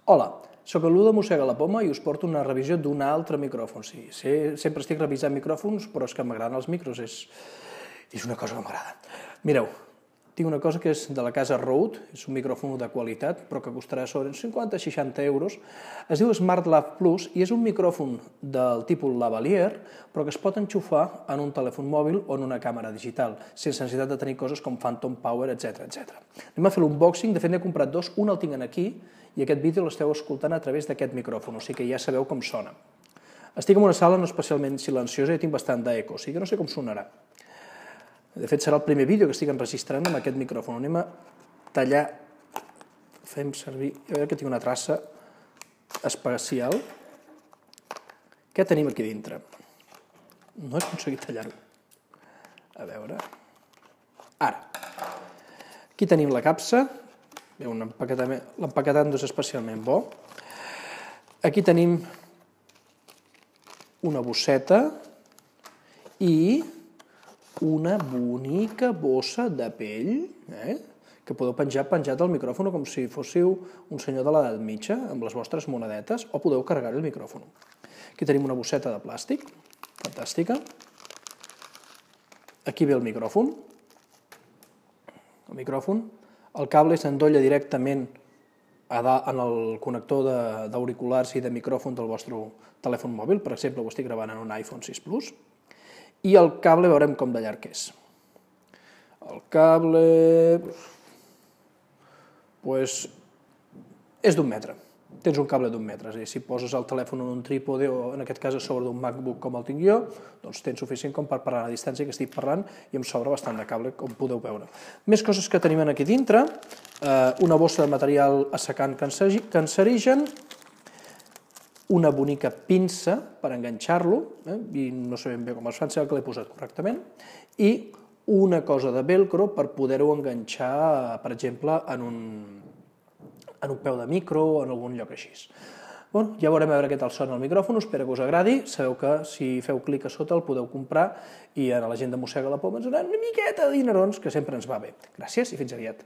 Hola, sóc el Lu de Mossega la Poma i us porto una revisió d'un altre micròfon. Sí, sempre estic revisant micròfons, però és que m'agraden els micros, és una cosa que m'agrada. Mireu, tinc una cosa que és de la casa Rode, és un micròfon de qualitat, però que costarà sobre 50-60 euros. Es diu SmartLav Plus i és un micròfon del tipus lavalier, però que es pot enxufar en un telèfon mòbil o en una càmera digital, sense necessitat de tenir coses com Phantom Power, etc. Anem a fer l'unboxing, de fet n'he comprat dos, un el tinc aquí, i aquest vídeo l'esteu escoltant a través d'aquest micròfon, o sigui que ja sabeu com sona. Estic en una sala no especialment silenciosa i tinc bastant d'eco, o sigui que no sé com sonarà. De fet, serà el primer vídeo que estic enregistrant amb aquest micròfon. Anem a tallar, fem servir, a veure que tinc una traça especial. Què tenim aquí dintre? No he aconseguit tallar-ho. A veure... Ara. Aquí tenim la capsa. L'empaquetat no és especialment bo. Aquí tenim una bosseta i una bonica bossa de pell, que podeu penjar penjat al micròfon com si fóssiu un senyor de l'edat mitja amb les vostres monedetes, o podeu carregar-hi el micròfon. Aquí tenim una bosseta de plàstic, fantàstica. Aquí ve el micròfon. El cable s'endolla directament en el connector d'auriculars i de micròfon del vostre telèfon mòbil, per exemple, ho estic gravant en un iPhone 6 Plus, i el cable veurem com de llarg és. El cable és d'1 metre. Tens un cable d'1 metre, és a dir, si poses el telèfon en un trípode o en aquest cas a sobre d'un MacBook com el tinc jo, doncs tens suficient com per parlar a la distància que estic parlant i em sobra bastant de cable, com podeu veure. Més coses que tenim aquí dintre, una bossa de material assecant cancerigen, una bonica pinça per enganxar-lo, i no sé ben bé com es fa, em sembla que l'he posat correctament, i una cosa de velcro per poder-ho enganxar, per exemple, en un peu de micro o en algun lloc així. Ja veurem a veure què tal sona el micròfon, espero que us agradi. Sabeu que si feu clic a sota el podeu comprar i a la gent de Mossega la Poma ens donaran una miqueta de dinerons, que sempre ens va bé. Gràcies i fins aviat.